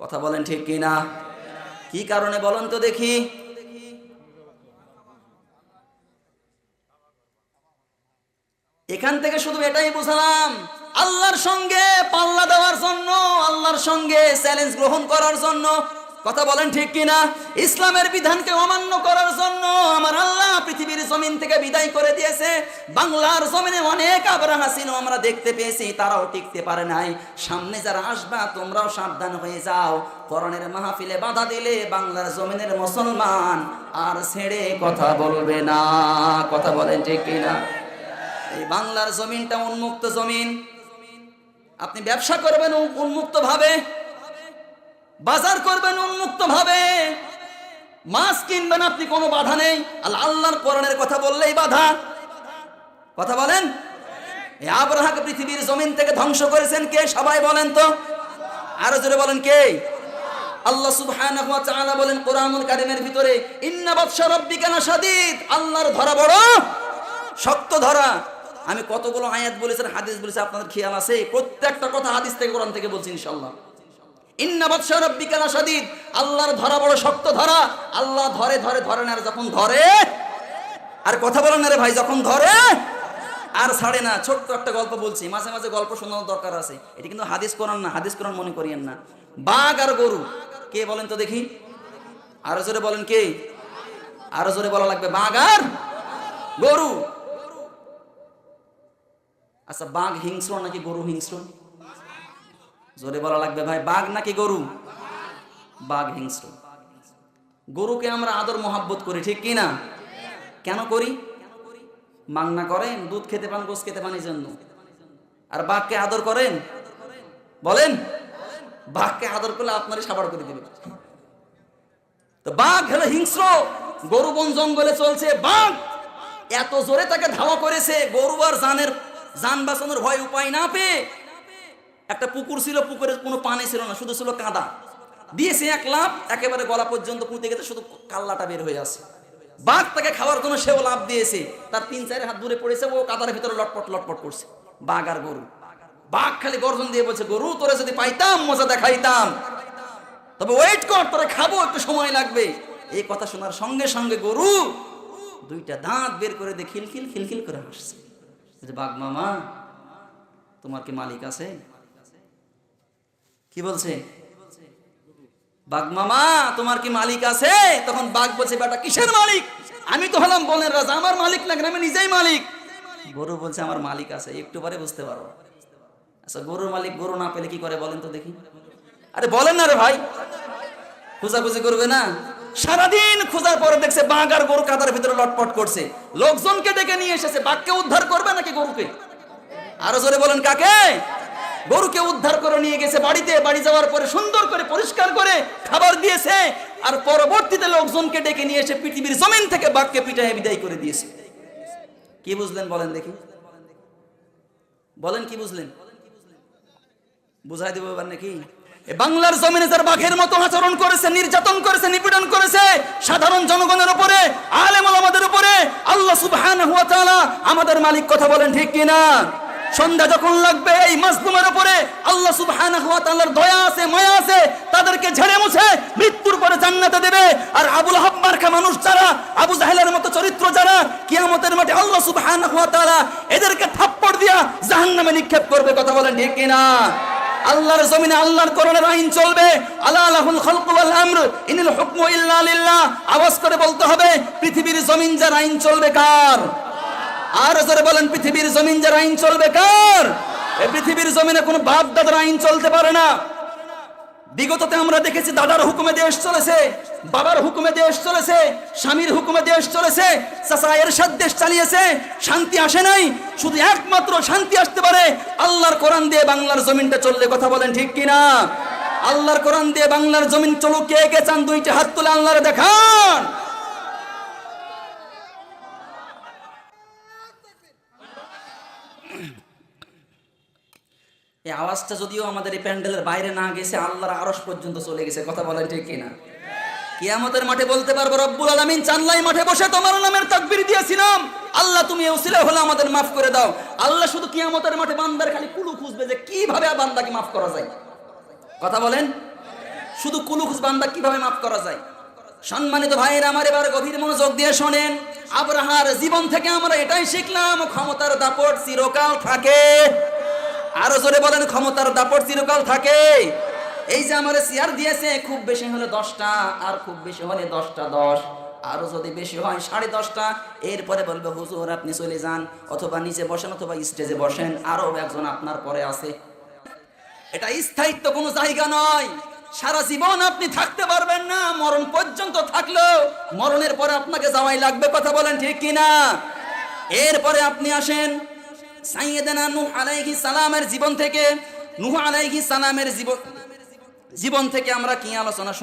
কথা বলেন ঠিক কিনা? কি কারণে বলেন তো দেখি? এখান থেকে শুধু এটাই বুঝলাম, আল্লাহর সঙ্গে পাল্লা দেওয়ার জন্য, আল্লাহর সঙ্গে চ্যালেঞ্জ গ্রহণ করার জন্য। কথা বলেন ঠিক কিনা? ইসলামের বিধানকে অমান্য করার জন্য আমার আল্লাহ পৃথিবীর জমিন থেকে বিদায় করে দিয়েছে। বাংলার জমিনে অনেক আবরাহা ছিল, আমরা দেখতে পেয়েছি, তারাও টিকতে পারে নাই। সামনে যারা আসবা তোমরাও সাবধান হয়ে যাও। কোরআনের মাহফিলে বাধা দিলে বাংলার জমিনের মুসলমান আর ছেড়ে কথা বলবে না। কথা বলেন ঠিক কিনা? এই বাংলার জমিনটা উন্মুক্ত জমিন। আপনি ব্যবসা করবেন উন্মুক্ত ভাবে, বাজার করবেন উন্মুক্ত ভাবে, মাছ কিনবেন, আপনি কোনো বাধা নেই। আল্লাহর কোরআনের কথা বললেই বাধা। কথা বলেন। এই আবরাহাকে পৃথিবীর জমিন থেকে ধ্বংস করেছেন কে? সবাই বলেন তো, আরো জোরে বলেন কে? আল্লাহ সুবহানাহু ওয়া তাআলা বলেন কোরআনুল কারীমের ভিতরে, ইন্না বাতশা রাব্বিকা লাশাদীদ, আল্লাহর ধরা বড় শক্ত ধরা। আমি কতগুলো আয়াত বলেছি, হাদিস বলেছি, আপনাদের খেয়াল আছে? প্রত্যেকটা কথা হাদিস থেকে, কোরআন থেকে বলছি ইনশাআল্লাহ। ইন্না বাতশা রাব্বিকা লাশাদীদ, আল্লাহর ধরা বড় শক্ত ধরা। আল্লাহ ধরে ধরে ধরে না, আর যখন ধরে, আর কথা বলেন না রে ভাই, যখন ধরে আর ছাড়ে না। ছোট্ট একটা গল্প বলছি, মাঝে মাঝে গল্প শোনানোর দরকার আছে। এটা কিন্তু হাদিস কোরআন না, হাদিস কোরআন মনে করিয়েন না। বাঘ আর গরু, কে বলেন তো দেখি? আরো জোরে বলেন কে? আরো জোরে বলা লাগবে, বাঘ আর গরু। আচ্ছা, বাঘ হিংস্র নাকি গরু হিংস্র? জোরে বলা লাগবে ভাই, বাঘ নাকি গরু? বাঘ হিংস্র। গরুকে আমরা আদর মোহাব্বত করি, ঠিক কি না? কেন করি? মাংনা করেন, দুধ খেতে পান, গোশ খেতে পান, এই জন্য। আর বাঘকে আদর করেন? বলেন, বাঘকে আদর করলে আপনারই সাবার করে দিবে। তো বাঘ হলো হিংস্র, গরু বন জঙ্গলে চলছে, বাঘ এত জোরে তাকে ধাওয়া করেছে, গরু আর জান বাঁচানোর ভয় উপায় না পেয়ে, একটা পুকুর ছিল, পুকুরের কোনো পানি ছিল না, শুধু ছিল কাদা, দিয়েছে এক লাফ, একেবারে গলা পর্যন্ত পুঁতে গেছে, শুধু কাল্লাটা বের হয়ে আসে। বাঘ তাকে খাওয়ার জন্য সেও লাফ দিয়েছে, তার 3-4 হাত দূরে পড়েছে, ও কাদার ভিতরে লটপট লটপট করছে। বাঘ আর গরু, বাঘ খালি গর্জন দিয়ে বলছে, গরু তোরে যদি পাইতাম মজা দেখাইতাম, তবে ওয়েট কর, তোরে খাবো, একটু সময় লাগবে। এই কথা শোনার সঙ্গে সঙ্গে গরু দুইটা দাঁত বের করে দিয়ে খিলখিল খিলখিল করে হাসছে। বাঘ মামা, তোমার কি মালিক আছে? কি বলছে? বাঘ মামা, তোমার কি মালিক আছে? তখন বাঘ বলছে, বেটা কিসের মালিক? আমি তো হলাম বনের রাজা, আমার মালিক লাগবে, আমি নিজেই মালিক। গরু বলছে, আমার মালিক আছে, একটু পরে বুঝতে পারো। আচ্ছা, গরুর মালিক গরু না পেলে কি করে বলেন তো দেখি? আরে বলেন না রে ভাই, খোঁজাখুঁজি করবে না? সারাদিন খোঁজার পরে দেখছে বাঘ আর গরু কাদার ভিতরে লটপট করছে। লোকজনকে ডেকে নিয়ে এসেছে, বাঘকে উদ্ধার করবে নাকি গরুকে? আরো জোরে বলেন, কাকে? গরুকে উদ্ধার করে নিয়ে গেছে বাড়িতে। বাড়ি যাওয়ার পরে সুন্দর করে পরিষ্কার করে খাবার দিয়েছে, আর পরবর্তীতে লোকজনকে ডেকে নিয়ে এসে পৃথিবীর জমিন থেকে বাঘকে পিটায় বিদায় করে দিয়েছে। কি বুঝলেন বলেন দেখি? বলেন কি বুঝলেন? বুঝাই দেবো এবার নাকি? বাংলার জমিনে যারা বাঘের মতো আচরণ করেছে, নির্যাতন করেছে, নিপীড়ন করেছে সাধারণ জনগণের উপরে, আলেম ওলামাদের উপরে, আল্লাহ সুবহানাহু ওয়া তাআলা আমাদের মালিক। কথা বলেন ঠিক কিনা? সন্ধ্যা যখন লাগবে, এই মাজলুমের উপরে আল্লাহ সুবহানাহু ওয়া তাআলার দয়া আছে, মায়া আছে, তাদেরকে ঝেড়ে মুছে মৃত্যুর পরে জান্নাতে দেবে। আর আবুল আহাব মার্কা মানুষ যারা, আবু জাহেলের মতো চরিত্র যারা, কিয়ামতের মাঠে আল্লাহ সুবহানাহু ওয়া তাআলা এদেরকে থাপ্পড় দিয়া জাহান্নামে নিক্ষেপ করবে। কথা বলেন ঠিক কিনা? আল্লাহর জমিনে আল্লাহর কোরআনের আইন চলবে। আলা লাহুল খালকু ওয়াল আমর ইনিল হুকমু ইল্লা লিল্লাহ। আওয়াজ করে বলতে হবে, পৃথিবীর জমিন যার আইন চলবে কার? আর জোরে বলেন, পৃথিবীর জমিন যার আইন চলবে কার? এই পৃথিবীর জমিনে কোনো বাপ দাদার আইন চলতে পারে না। বিগততে আমরা দেখেছি, দাদার হুকুমে দেশ চলেছে, বাবার হুকুমে দেশ চলেছে, স্বামীর হুকুমে দেশ চলেছে, চাচা এরশাদ দেশ চালিয়েছে, শান্তি আসে নাই। শুধু একমাত্র শান্তি আসতে পারে আল্লাহর কোরআন দিয়ে বাংলার জমিনটা চললে। কথা বলেন ঠিক কিনা? আল্লাহর কোরআন দিয়ে বাংলার জমিন চলুক। কে কে চান দুইটা হাত তুলে আল্লাহরে দেখান। এই আওয়াজটা যদিও আমাদের এই প্যান্ডেলের বাইরে না গেছে, আল্লাহর আরশ পর্যন্ত চলে গেছে। কথা বলেন ঠিক কিনা? কিয়ামতের মাঠে বলতে পারবো, রব্বুল আলামিন চাঁদলাই মাঠে বসে তোমার নামের তাকবীর দিয়েছিলাম, আল্লাহ তুমি এই উসিলা হলে আমাদের মাফ করে দাও। আল্লাহ শুধু কিয়ামতের মাঠে বান্দার খালি কুলু খুঁজবে যে কিভাবে বান্দাকে মাফ করা যায়। কথা বলেন, শুধু কুলু খুঁজ, বান্দা কিভাবে মাফ করা যায়। সম্মানিত ভাইয়েরা আমার, এবার গভীর মনোযোগ দিয়ে শোনেন। আব্রাহার জীবন থেকে আমরা এটাই শিখলাম, ক্ষমতার দাপট চিরকাল থাকে। আরো জোরে বলেন, ক্ষমতার দাপট চিরকাল থাকে। এই যে আমার চেয়ার দিয়েছে, খুব বেশি হলে 10টা, আর খুব বেশি হলে 10টা 10, আরো যদি বেশি হয় 10.5টা। এরপরে বলবে, হুজুর আপনি চলে যান, অথবা নিচে বসেন, অথবা স্টেজে বসেন, আরো একজন আপনার পরে আছে। এটা স্থায়িত্ব কোনো জায়গা নয়। সারা জীবন আপনি থাকতে পারবেন না, মরণ পর্যন্ত থাকলেও মরণের পরে আপনাকে যাওয়াই লাগবে। কথা বলেন ঠিক কিনা? এরপরে আপনি আসেন সাইয়েদনা নূহ আলাইহিস সালামের জীবন থেকে। নূহ আলাইহিস সালামের জীবন থেকে আমরা কি আলোচনা